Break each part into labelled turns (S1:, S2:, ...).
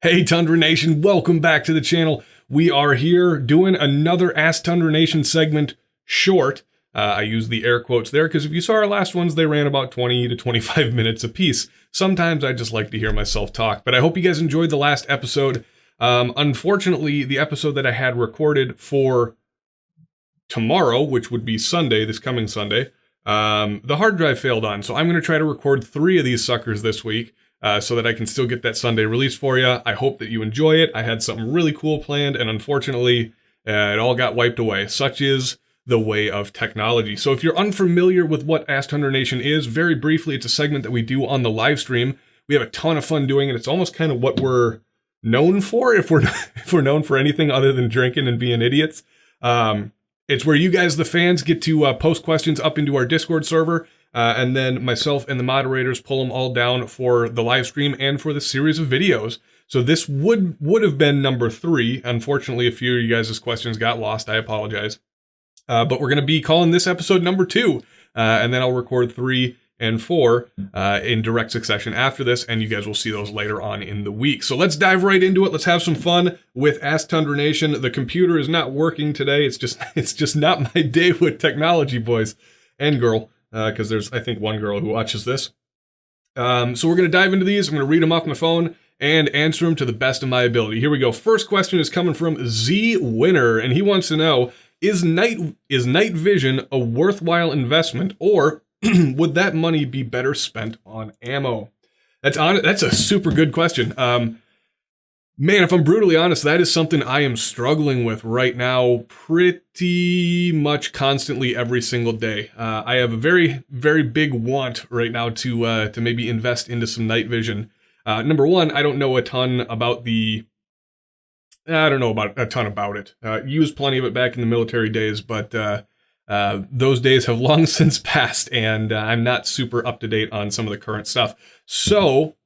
S1: Hey Tundra Nation, welcome back to the channel. We are here doing another Ask Tundra Nation segment short. I use the air quotes there because if you saw our last ones, they ran about 20 to 25 minutes a piece. Sometimes I just like to hear myself talk, but I hope you guys enjoyed the last episode. Unfortunately, the episode that I had recorded for tomorrow, which would be Sunday, this coming Sunday, the hard drive failed on. So I'm going to try to record 3 of these suckers this week. So that I can still get that Sunday release for you. I hope that you enjoy it. I had something really cool planned, and unfortunately, it all got wiped away. Such is the way of technology. So if you're unfamiliar with what Ask Tundra Nation is, very briefly, it's a segment that we do on the live stream. We have a ton of fun doing it. It's almost kind of what we're known for, if we're known for anything other than drinking and being idiots. It's where you guys, the fans, get to post questions up into our Discord server. And then myself and the moderators pull them all down for the live stream and for the series of videos. So this would have been number 3. Unfortunately, a few of you guys' questions got lost. I apologize. But we're going to be calling this episode number 2. And then I'll record 3 and 4 in direct succession after this. And you guys will see those later on in the week. So let's dive right into it. Let's have some fun with Ask Tundra Nation. The computer is not working today. It's just not my day with technology, boys and girl. Because there's, I think, one girl who watches this. So we're going to dive into these. I'm going to read them off my phone and answer them to the best of my ability. Here we go. First question is coming from Z Winner, and he wants to know, is night vision a worthwhile investment, or would that money be better spent on ammo? That's a super good question. Man, if I'm brutally honest, that is something I am struggling with right now pretty much constantly every single day. I have a very, very big want right now to maybe invest into some night vision. Number one, I don't know a ton about it. Used plenty of it back in the military days, but those days have long since passed, and I'm not super up to date on some of the current stuff. So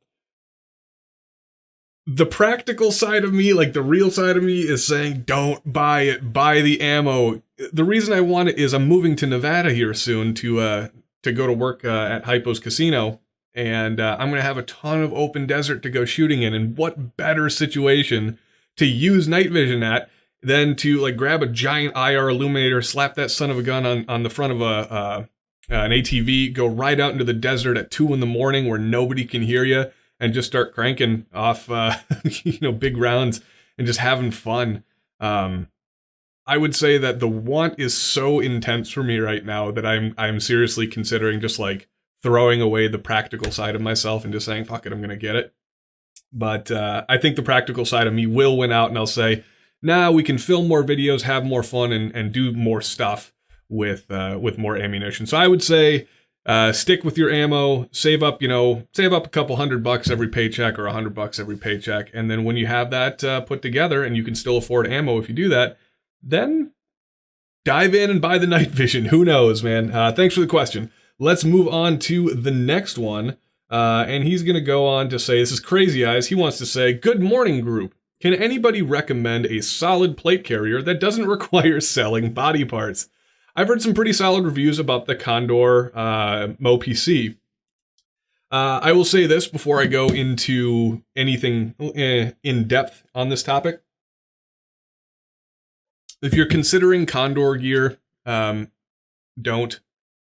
S1: the practical side of me, like the real side of me, is saying don't buy it, buy the ammo. The reason I want it is I'm moving to Nevada here soon to go to work at Hypo's Casino, and I'm going to have a ton of open desert to go shooting in, and what better situation to use night vision at than to like grab a giant IR illuminator, slap that son of a gun on the front of an ATV, go right out into the desert at 2 in the morning where nobody can hear you, and just start cranking off, big rounds and just having fun. I would say that the want is so intense for me right now that I'm seriously considering just like throwing away the practical side of myself and just saying, fuck it, I'm going to get it. But I think the practical side of me will win out, and I'll say, nah, we can film more videos, have more fun, and do more stuff with more ammunition. So I would say, stick with your ammo, save up a couple $100 every paycheck or $100 every paycheck. And then when you have that put together and you can still afford ammo if you do that, then dive in and buy the night vision. Who knows, man? Thanks for the question. Let's move on to the next one. And he's going to go on to say, this is Crazy Eyes. He wants to say, good morning, group. Can anybody recommend a solid plate carrier that doesn't require selling body parts? I've heard some pretty solid reviews about the Condor Mo PC. I will say this before I go into anything in depth on this topic. If you're considering Condor gear, don't.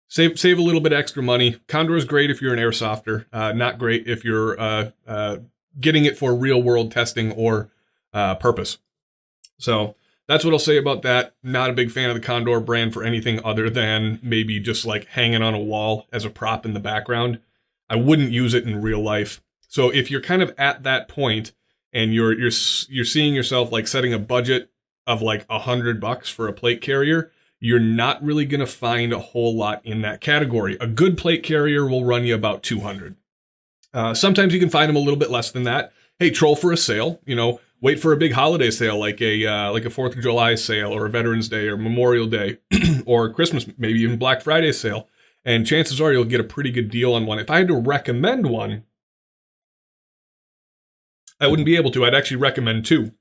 S1: Save a little bit extra money. Condor is great if you're an airsofter, not great if you're getting it for real world testing or purpose. So that's what I'll say about that. Not a big fan of the Condor brand for anything other than maybe just like hanging on a wall as a prop in the background. I wouldn't use it in real life. So if you're kind of at that point and you're seeing yourself like setting a budget of like $100 for a plate carrier, you're not really going to find a whole lot in that category. A good plate carrier will run you about $200. Sometimes you can find them a little bit less than that. Hey, troll for a sale, wait for a big holiday sale like a 4th of July sale or a Veterans Day or Memorial Day or Christmas, maybe even Black Friday sale. And chances are you'll get a pretty good deal on one. If I had to recommend one, I wouldn't be able to. I'd actually recommend 2.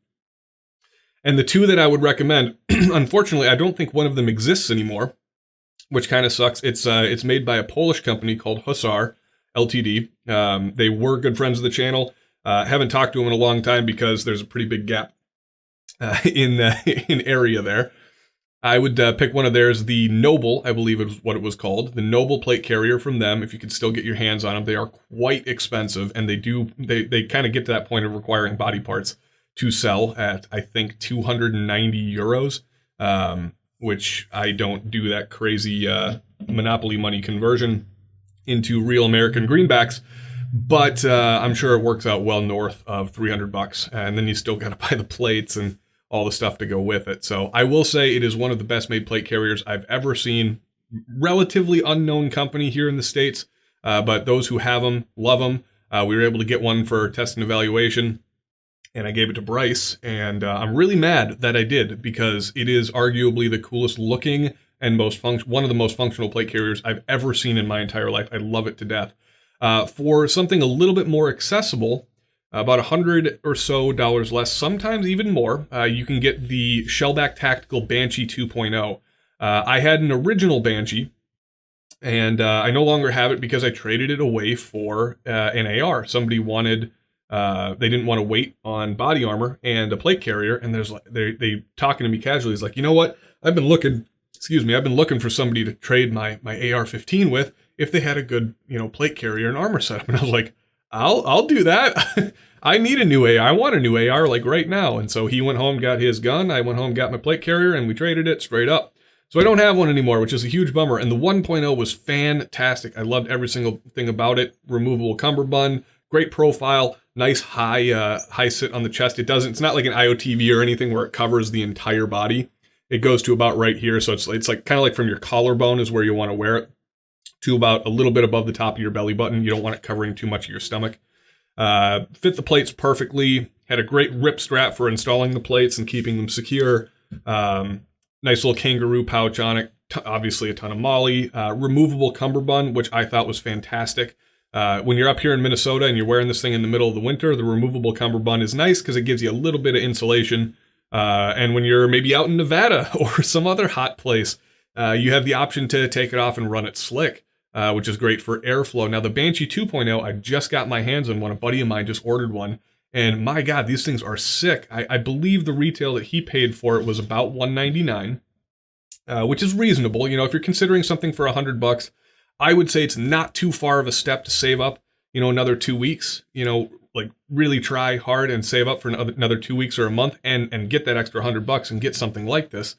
S1: And the 2 that I would recommend, unfortunately, I don't think one of them exists anymore, which kind of sucks. It's made by a Polish company called Hussar Ltd. They were good friends of the channel. Haven't talked to him in a long time because there's a pretty big gap in area there. I would pick one of theirs, the Noble, I believe is what it was called, the Noble plate carrier from them. If you could still get your hands on them, they are quite expensive, and they kind of get to that point of requiring body parts to sell at, I think, 290 euros, which I don't do that crazy Monopoly money conversion into real American greenbacks. But I'm sure it works out well north of $300, and then you still got to buy the plates and all the stuff to go with it. So I will say it is one of the best made plate carriers I've ever seen. Relatively unknown company here in the States, but those who have them love them. We were able to get one for test and evaluation, and I gave it to Bryce, and I'm really mad that I did, because it is arguably the coolest looking and one of the most functional plate carriers I've ever seen in my entire life. I love it to death. For something a little bit more accessible, about $100 or so less, sometimes even more, you can get the Shellback Tactical Banshee 2.0. I had an original Banshee, and I no longer have it because I traded it away for an AR. Somebody wanted, they didn't want to wait on body armor and a plate carrier, and they talking to me casually. He's like, you know what? I've been looking for somebody to trade my AR-15 with if they had a good, plate carrier and armor setup. And I was like, I'll do that. I need a new AR. I want a new AR like right now. And so he went home, got his gun. I went home, got my plate carrier, and we traded it straight up. So I don't have one anymore, which is a huge bummer. And the 1.0 was fantastic. I loved every single thing about it. Removable cummerbund, great profile, nice high sit on the chest. It's not like an IOTV or anything where it covers the entire body. It goes to about right here. So it's like kind of like from your collarbone is where you want to wear it, to about a little bit above the top of your belly button. You don't want it covering too much of your stomach. Fit the plates perfectly. Had a great rip strap for installing the plates and keeping them secure. Nice little kangaroo pouch on it. Obviously a ton of molly. Removable cummerbund, which I thought was fantastic. When you're up here in Minnesota and you're wearing this thing in the middle of the winter, the removable cummerbund is nice because it gives you a little bit of insulation. And when you're maybe out in Nevada or some other hot place, you have the option to take it off and run it slick. Which is great for airflow. Now, the Banshee 2.0, I just got my hands on one. A buddy of mine just ordered one. And my God, these things are sick. I believe the retail that he paid for it was about $199, which is reasonable. If you're considering something for $100, I would say it's not too far of a step to save up, another 2 weeks, like really try hard and save up for another 2 weeks or a month and get that extra $100 and get something like this.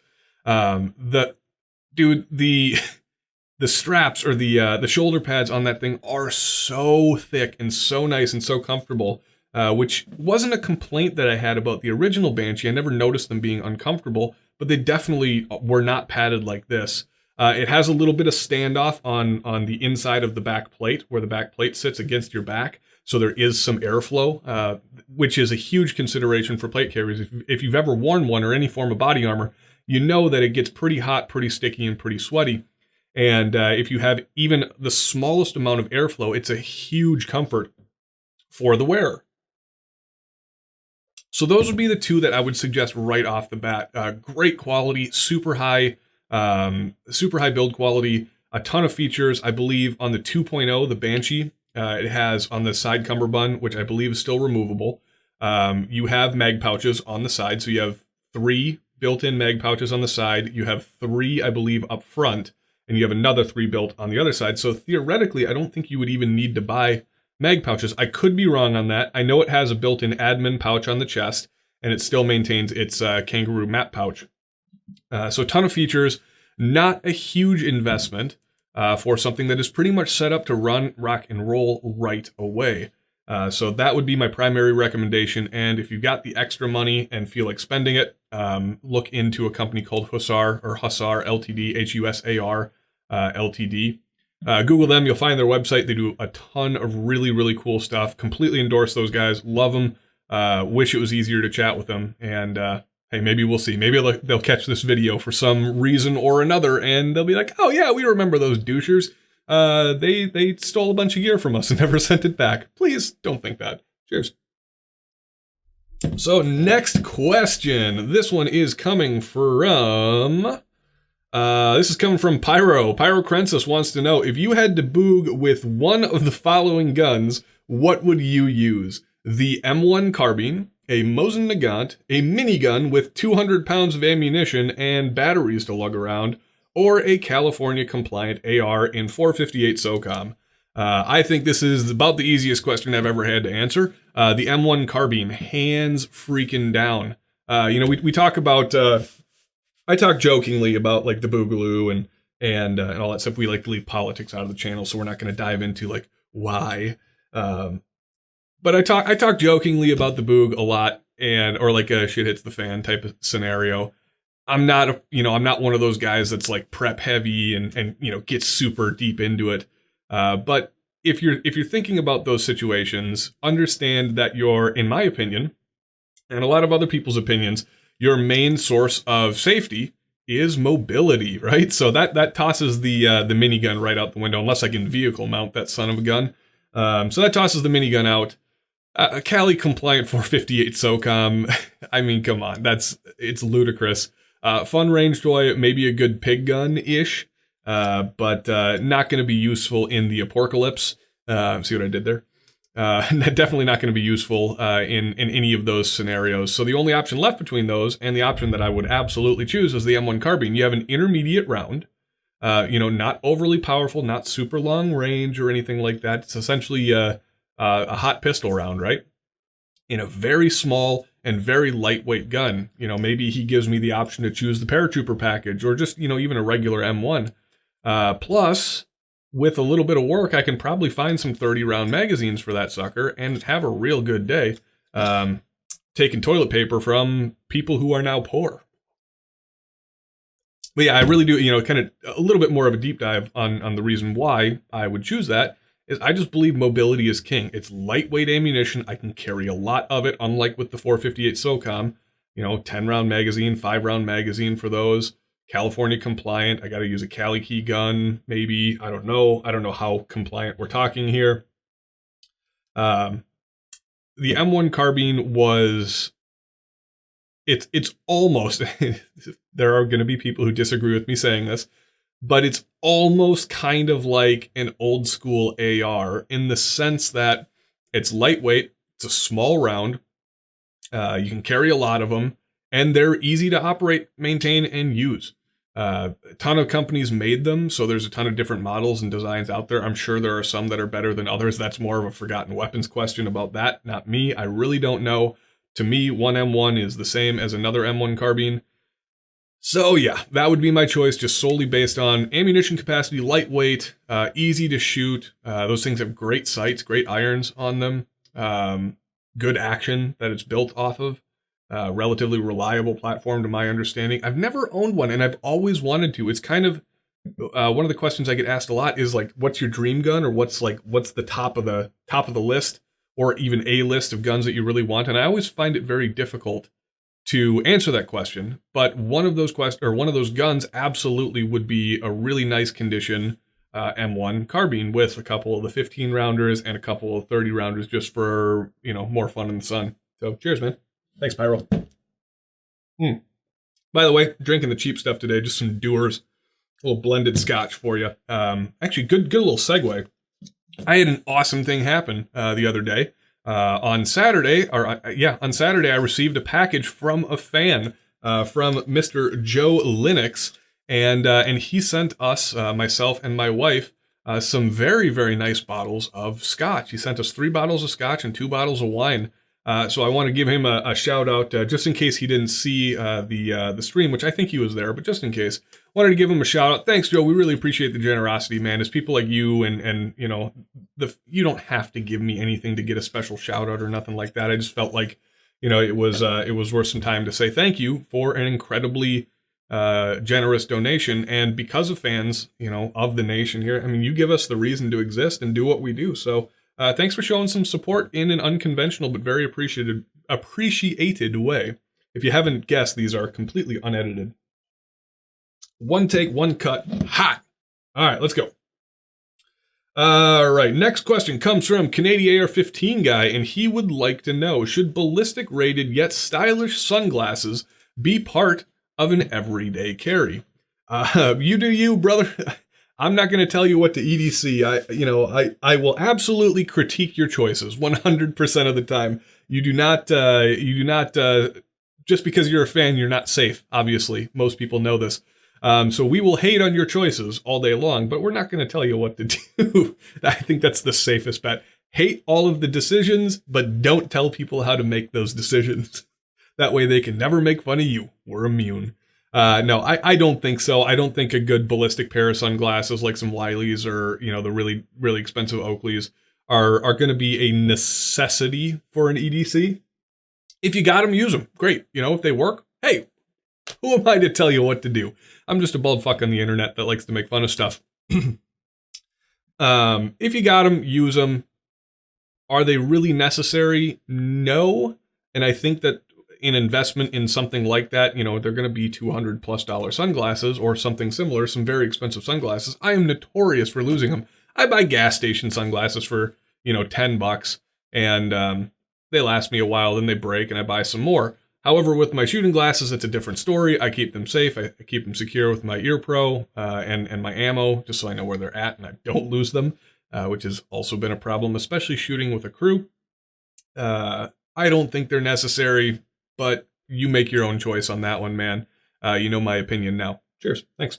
S1: The straps or the shoulder pads on that thing are so thick and so nice and so comfortable, which wasn't a complaint that I had about the original Banshee. I never noticed them being uncomfortable, but they definitely were not padded like this. It has a little bit of standoff on the inside of the back plate, where the back plate sits against your back, so there is some airflow, which is a huge consideration for plate carriers. If you've ever worn one or any form of body armor, you know that it gets pretty hot, pretty sticky, and pretty sweaty. And if you have even the smallest amount of airflow, it's a huge comfort for the wearer. So those would be the two that I would suggest right off the bat. Great quality, super high build quality, a ton of features. I believe on the 2.0, the Banshee, it has on the side cummerbund, which I believe is still removable. You have mag pouches on the side. So you have 3 built-in mag pouches on the side. You have 3, I believe, up front. And you have another 3 built on the other side. So theoretically, I don't think you would even need to buy mag pouches. I could be wrong on that. I know it has a built-in admin pouch on the chest, and it still maintains its kangaroo map pouch. So a ton of features, not a huge investment for something that is pretty much set up to run, rock, and roll right away. So that would be my primary recommendation. And if you've got the extra money and feel like spending it, look into a company called Hussar Ltd, HUSAR Ltd. Google them, you'll find their website. They do a ton of really, really cool stuff. Completely endorse those guys. Love them. Wish it was easier to chat with them. And hey, maybe we'll see. Maybe they'll catch this video for some reason or another, and they'll be like, oh yeah, we remember those douchers. They stole a bunch of gear from us and never sent it back. Please don't think that. Cheers. So next question. This one is coming from... this is coming from Pyro. Pyro Krensis wants to know, if you had to boog with one of the following guns, what would you use? the M1 carbine, a Mosin Nagant, a minigun with 200 pounds of ammunition and batteries to lug around, or a California-compliant AR in 458 SOCOM? I think this is about the easiest question I've ever had to answer. The M1 carbine, hands freaking down. We talk about, I talk jokingly about like the Boogaloo and all that stuff. We like to leave politics out of the channel, so we're not going to dive into like why. But I talk jokingly about the Boog a lot, or like a shit hits the fan type of scenario. I'm not one of those guys that's like prep heavy and gets super deep into it. But if you're thinking about those situations, understand that in my opinion, and a lot of other people's opinions, your main source of safety is mobility, right? So that tosses the minigun right out the window, unless I can vehicle mount that son of a gun. So that tosses the minigun out. A Cali compliant 458 SOCOM. I mean, come on, it's ludicrous. Fun range toy, maybe a good pig gun-ish, but not going to be useful in the apocalypse. See what I did there? Definitely not going to be useful in any of those scenarios. So the only option left between those, and the option that I would absolutely choose, is the M1 carbine. You have an intermediate round, not overly powerful, not super long range or anything like that. It's essentially a hot pistol round, right? In a very small and very lightweight gun. Maybe he gives me the option to choose the paratrooper package, or just, even a regular M1. Plus, with a little bit of work, I can probably find some 30-round magazines for that sucker and have a real good day taking toilet paper from people who are now poor. But yeah, I really do, kind of a little bit more of a deep dive on the reason why I would choose that is I just believe mobility is king. It's lightweight ammunition. I can carry a lot of it, unlike with the 458 SOCOM. 10-round magazine, 5-round magazine for those. California compliant. I got to use a Cali key gun, maybe. I don't know how compliant we're talking here. The M1 carbine was, it's almost, there are going to be people who disagree with me saying this, but it's almost kind of like an old school AR in the sense that it's lightweight, it's a small round, you can carry a lot of them, and they're easy to operate, maintain, and use. A ton of companies made them, so there's a ton of different models and designs out there. I'm sure there are some that are better than others. That's more of a forgotten weapons question about that, not me. I really don't know. To me, one M1 is the same as another M1 carbine. So yeah, that would be my choice, just solely based on ammunition capacity, lightweight, easy to shoot. Those things have great sights, great irons on them, good action that it's built off of. Relatively reliable platform to my understanding. I've never owned one, and I've always wanted to. It's kind of one of the questions I get asked a lot is like, what's your dream gun, or what's the top of the list, or even a list of guns that you really want? And I always find it very difficult to answer that question. But one of those guns absolutely would be a really nice condition M1 carbine with a couple of the 15 rounders and a couple of 30 rounders, just for more fun in the sun. So cheers, man. Thanks, Pyro. By the way, drinking the cheap stuff today, just some Dewar's, a little blended scotch for you. Actually, good little segue. I had an awesome thing happen the other day. On Saturday, I received a package from a fan, from Mr. Joe Linux, and he sent us, myself and my wife, some very, very nice bottles of scotch. He sent us 3 bottles of scotch and 2 bottles of wine. So I want to give him a shout out, just in case he didn't see the stream, which I think he was there, but just in case, wanted to give him a shout out. Thanks, Joe. We really appreciate the generosity, man. It's people like you and you don't have to give me anything to get a special shout out or nothing like that. I just felt like, it was worth some time to say thank you for an incredibly generous donation. And because of fans, of the nation here, I mean, you give us the reason to exist and do what we do. So thanks for showing some support in an unconventional but very appreciated way. If you haven't guessed, these are completely unedited. One take, one cut, hot. All right, let's go. All right, next question comes from Canadian AR-15 guy, and he would like to know, should ballistic rated yet stylish sunglasses be part of an everyday carry? You do you, brother. I'm not going to tell you what to EDC. I will absolutely critique your choices 100% of the time. You do not, just because you're a fan, you're not safe. Obviously, most people know this. So we will hate on your choices all day long, but we're not going to tell you what to do. I think that's the safest bet. Hate all of the decisions, but don't tell people how to make those decisions. That way they can never make fun of you. We're immune. No, I don't think so. I don't think a good ballistic pair of sunglasses like some Wileys or, the really, really expensive Oakleys are going to be a necessity for an EDC. If you got them, use them. Great. If they work, hey, who am I to tell you what to do? I'm just a bald fuck on the internet that likes to make fun of stuff. If you got them, use them. Are they really necessary? No. And I think that an investment in something like that, they're going to be $200+ sunglasses or something similar, some very expensive sunglasses. I am notorious for losing them. I buy gas station sunglasses for, $10 and they last me a while, then they break and I buy some more. However, with my shooting glasses, it's a different story. I keep them safe. I keep them secure with my ear pro and my ammo, just so I know where they're at and I don't lose them, which has also been a problem, especially shooting with a crew. I don't think they're necessary, but you make your own choice on that one, man. You know my opinion now. Cheers. Thanks.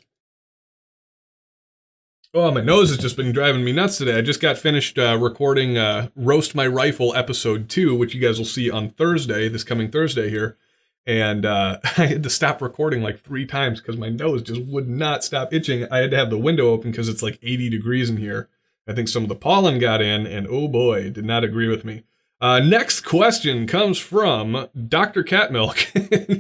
S1: Oh, my nose has just been driving me nuts today. I just got finished recording Roast My Rifle episode 2, which you guys will see on Thursday, this coming Thursday here. And I had to stop recording like 3 times because my nose just would not stop itching. I had to have the window open because it's like 80 degrees in here. I think some of the pollen got in, and oh boy, it did not agree with me. Next question comes from Dr. Catmilk.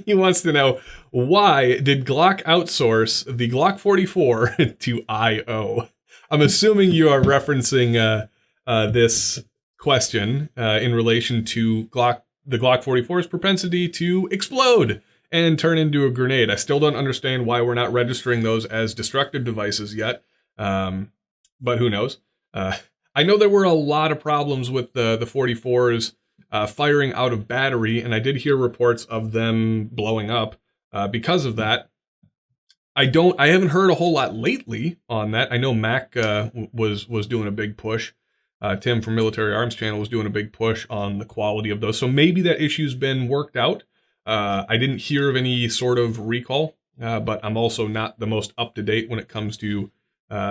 S1: He wants to know, why did Glock outsource the Glock 44 to IO? I'm assuming you are referencing this question in relation to the Glock 44's propensity to explode and turn into a grenade. I still don't understand why we're not registering those as destructive devices yet, but who knows? I know there were a lot of problems with the 44s firing out of battery, and I did hear reports of them blowing up because of that. I haven't heard a whole lot lately on that. I know Mac was doing a big push. Tim from Military Arms Channel was doing a big push on the quality of those. So maybe that issue's been worked out. I didn't hear of any sort of recall, but I'm also not the most up to date when it comes to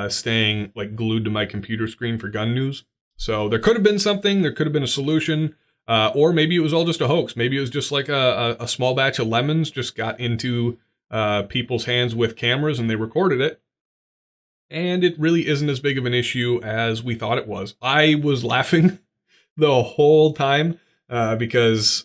S1: staying like glued to my computer screen for gun news. So there could have been something, there could have been a solution, or maybe it was all just a hoax. Maybe it was just like a small batch of lemons just got into people's hands with cameras and they recorded it. And it really isn't as big of an issue as we thought it was. I was laughing the whole time because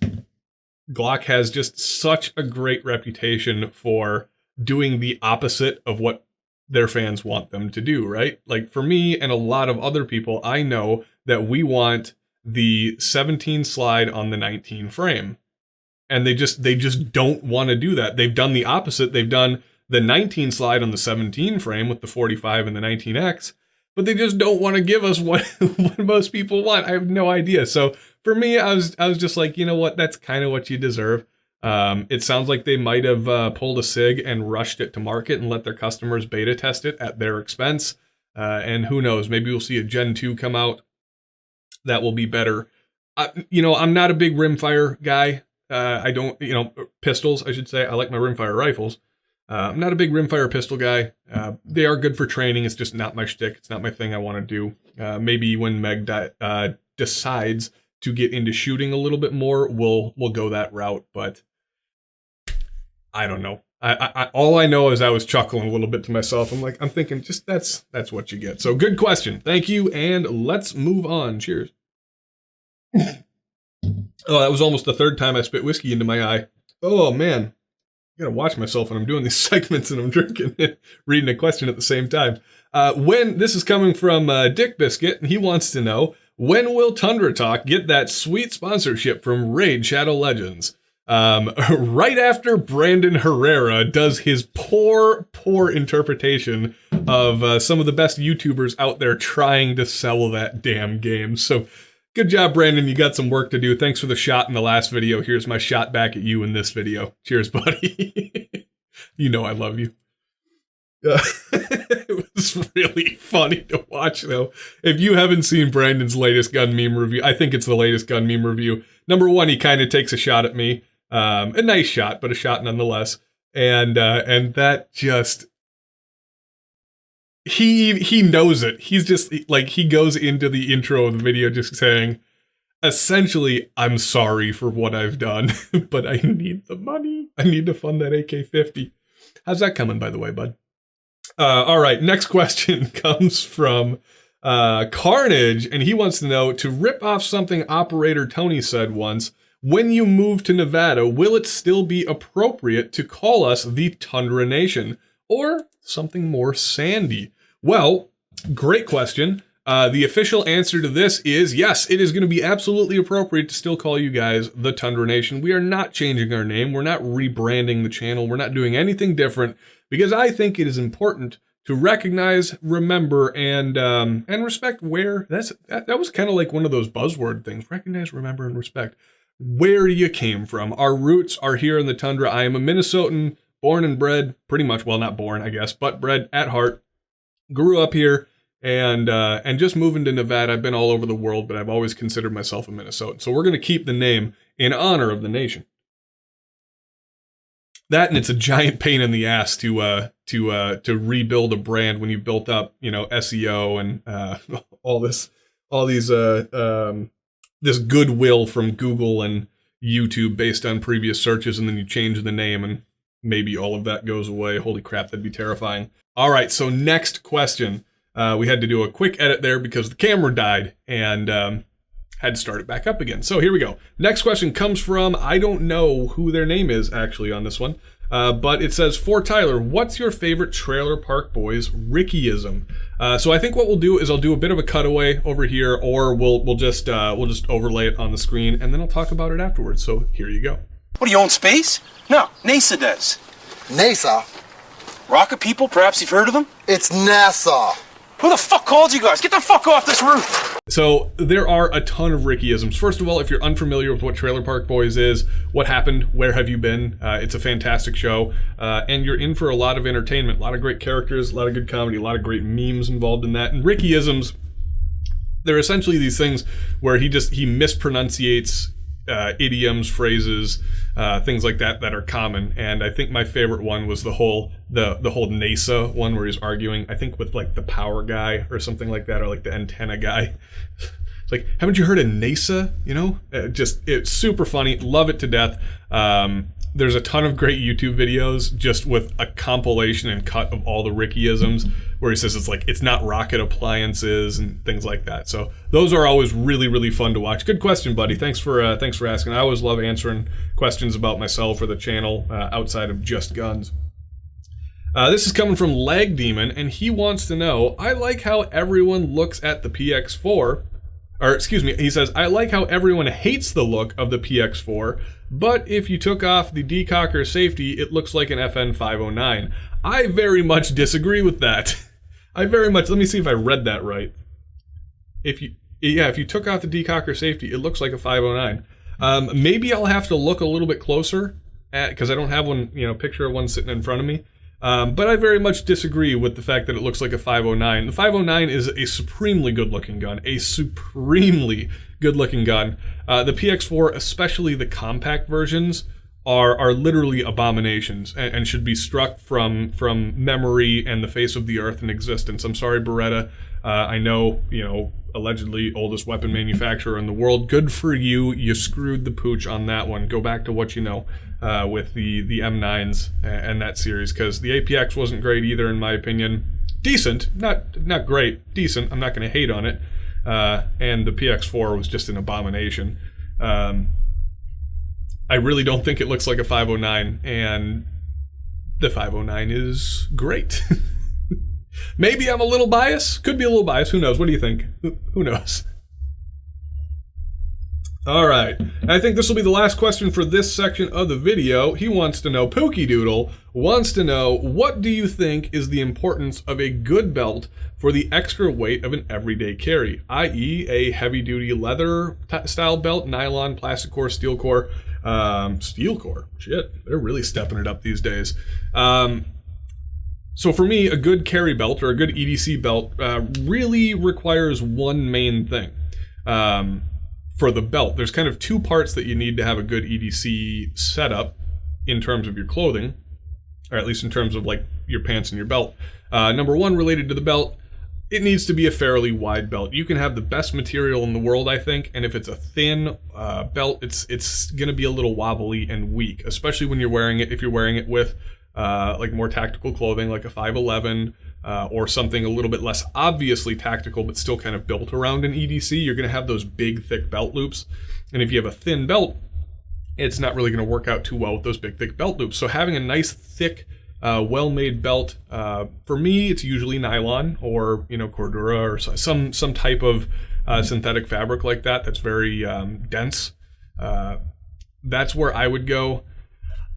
S1: Glock has just such a great reputation for doing the opposite of what their fans want them to do, right? Like for me and a lot of other people, I know that we want the 17 slide on the 19 frame. And they just don't want to do that. They've done the opposite. They've done the 19 slide on the 17 frame with the 45 and the 19X, but they just don't want to give us what most people want. I have no idea. So for me, I was just like, you know what? That's kind of what you deserve. It sounds like they might have pulled a SIG and rushed it to market and let their customers beta test it at their expense. And who knows, maybe we'll see a Gen 2 come out that will be better. I'm not a big rimfire guy. I don't, pistols, I should say. I like my rimfire rifles. I'm not a big rimfire pistol guy. They are good for training. It's just not my shtick. It's not my thing I want to do. Maybe when Meg decides to get into shooting a little bit more, we'll go that route. But I don't know. I all I know is I was chuckling a little bit to myself. I'm thinking just that's what you get. So good question. Thank you. And let's move on. Cheers. Oh, that was almost the third time I spit whiskey into my eye. Oh man. I gotta watch myself when I'm doing these segments and I'm drinking and reading a question at the same time. This is coming from Dick Biscuit, and he wants to know, when will Tundra Talk get that sweet sponsorship from Raid Shadow Legends? Right after Brandon Herrera does his poor interpretation of some of the best YouTubers out there trying to sell that damn game. So good job, Brandon. You got some work to do. Thanks for the shot in the last video. Here's my shot back at you in this video. Cheers, buddy. You know I love you. It was really funny to watch, though. If you haven't seen Brandon's latest gun meme review, I think it's the latest gun meme review. Number one, he kind of takes a shot at me. A nice shot, but a shot nonetheless. And that just... He knows it. He's just, like, he goes into the intro of the video just saying, essentially, I'm sorry for what I've done, but I need the money. I need to fund that AK-50. How's that coming, by the way, bud? All right, next question comes from Carnage, and he wants to know, to rip off something Operator Tony said once, when you move to Nevada, will it still be appropriate to call us the Tundra Nation, or something more sandy? Well, great question. The official answer to this is yes, it is going to be absolutely appropriate to still call you guys the Tundra Nation. We are not changing our name. We're not rebranding the channel. We're not doing anything different because I think it is important to recognize, remember, and respect where that was kind of like one of those buzzword things. Recognize, remember, and respect where you came from. Our roots are here in the tundra. I am a Minnesotan, born and bred, pretty much. Well, not born, I guess, but bred at heart. Grew up here. And just moving to Nevada, I've been all over the world, but I've always considered myself a Minnesotan. So we're going to keep the name in honor of the nation. That, and it's a giant pain in the ass to rebuild a brand when you've built up, SEO and this goodwill from Google and YouTube based on previous searches, and then you change the name and maybe all of that goes away. Holy crap, that'd be terrifying. All right, so next question. We had to do a quick edit there because the camera died and had to start it back up again. So here we go. Next question comes from, I don't know who their name is actually on this one, but it says, for Tyler, what's your favorite Trailer Park Boys Rickyism? So I think what we'll do is I'll do a bit of a cutaway over here, or we'll just overlay it on the screen, and then I'll talk about it afterwards. So here you go.
S2: What, do you own space? No, NASA does.
S3: NASA?
S2: Rocket people, perhaps you've heard of them?
S3: It's NASA.
S2: Who the fuck called you guys? Get the fuck off this roof!
S1: So there are a ton of Rickyisms. First of all, if you're unfamiliar with what Trailer Park Boys is, what happened, where have you been? It's a fantastic show, and you're in for a lot of entertainment, a lot of great characters, a lot of good comedy, a lot of great memes involved in that. And Rickyisms, they're essentially these things where he mispronunciates idioms, phrases, things like that are common. And I think my favorite one was the whole NASA one where he's arguing, I think with like the power guy or something like that, or like the antenna guy. It's like, haven't you heard of NASA? It's super funny. Love it to death. There's a ton of great YouTube videos just with a compilation and cut of all the Rickyisms where he says it's not rocket appliances and things like that. So those are always really, really fun to watch. Good question, buddy. Thanks for asking. I always love answering questions about myself or the channel outside of just guns. This is coming from Lag Demon, and he wants to know, I like how everyone looks at the PX4, or excuse me, he says, I like how everyone hates the look of the PX4, but if you took off the decocker safety, it looks like an FN 509. I very much disagree with that. Let me see if I read that right. If you took off the decocker safety, it looks like a 509. Maybe I'll have to look a little bit closer because I don't have one, picture of one sitting in front of me. But I very much disagree with the fact that it looks like a 509. The 509 is a supremely good-looking gun. The PX4, especially the compact versions, are literally abominations and should be struck from memory and the face of the earth and existence. I'm sorry, Beretta. I know, allegedly oldest weapon manufacturer in the world. Good for you. You screwed the pooch on that one. Go back to what you know with the M9s and that series, because the APX wasn't great either, in my opinion. Decent, not great, decent. I'm not going to hate on it. And the PX4 was just an abomination. I really don't think it looks like a 509, and the 509 is great. Maybe I'm a little biased. Could be a little biased. Who knows? What do you think? Who knows? All right. I think this will be the last question for this section of the video. He wants to know, Pookie Doodle wants to know, what do you think is the importance of a good belt for the extra weight of an everyday carry, i.e. a heavy-duty leather style belt, nylon, plastic core, steel core, steel core? Shit, they're really stepping it up these days. So for me, a good carry belt or a good EDC belt really requires one main thing. For the belt, there's kind of two parts that you need to have a good EDC setup in terms of your clothing, or at least in terms of like your pants and your belt. Number one, related to the belt, it needs to be a fairly wide belt. You can have the best material in the world, I think, and if it's a thin belt, it's going to be a little wobbly and weak, especially when you're wearing it. If you're wearing it with like more tactical clothing, like a 511, or something a little bit less obviously tactical, but still kind of built around an EDC, you're going to have those big, thick belt loops. And if you have a thin belt, it's not really going to work out too well with those big, thick belt loops. So having a nice, thick, well-made belt, for me, it's usually nylon or, Cordura or some type of synthetic fabric like that that's very dense. That's where I would go.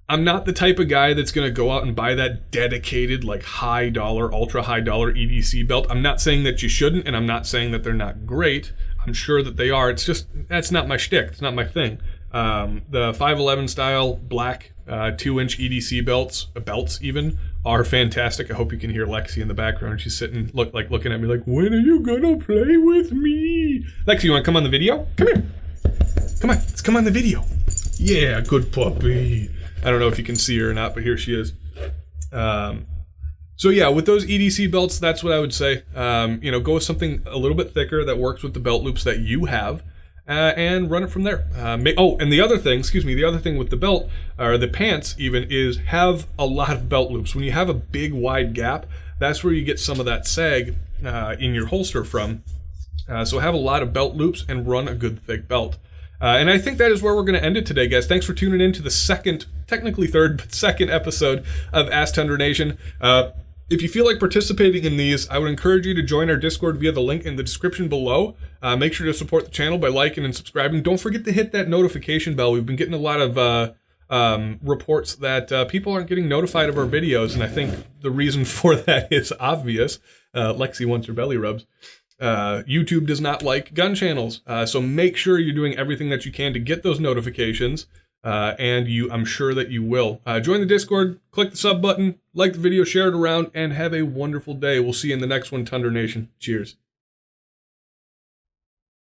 S1: I'm not the type of guy that's going to go out and buy that dedicated, like high dollar, ultra high dollar EDC belt. I'm not saying that you shouldn't, and I'm not saying that they're not great. I'm sure that they are. It's just, that's not my shtick. It's not my thing. The 511 style black 2-inch EDC belts even, are fantastic. I hope you can hear Lexi in the background. She's sitting, looking at me like, when are you gonna play with me? Lexi, you wanna come on the video? Come here. Come on, let's come on the video. Yeah, good puppy. I don't know if you can see her or not, but here she is. So yeah, with those EDC belts, that's what I would say. Go with something a little bit thicker that works with the belt loops that you have, and run it from there. And the other thing with the belt, or the pants even, is have a lot of belt loops. When you have a big wide gap, that's where you get some of that sag in your holster from. So have a lot of belt loops and run a good thick belt. And I think that is where we're going to end it today, guys. Thanks for tuning in to the second, technically third, but second episode of Ask Tundra Nation. If you feel like participating in these, I would encourage you to join our Discord via the link in the description below. Make sure to support the channel by liking and subscribing. Don't forget to hit that notification bell. We've been getting a lot of reports that people aren't getting notified of our videos, and I think the reason for that is obvious. Lexi wants her belly rubs. YouTube does not like gun channels, so make sure you're doing everything that you can to get those notifications, and I'm sure that you will. Join the Discord, click the sub button, like the video, share it around, and have a wonderful day. We'll see you in the next one, Tundra Nation. Cheers.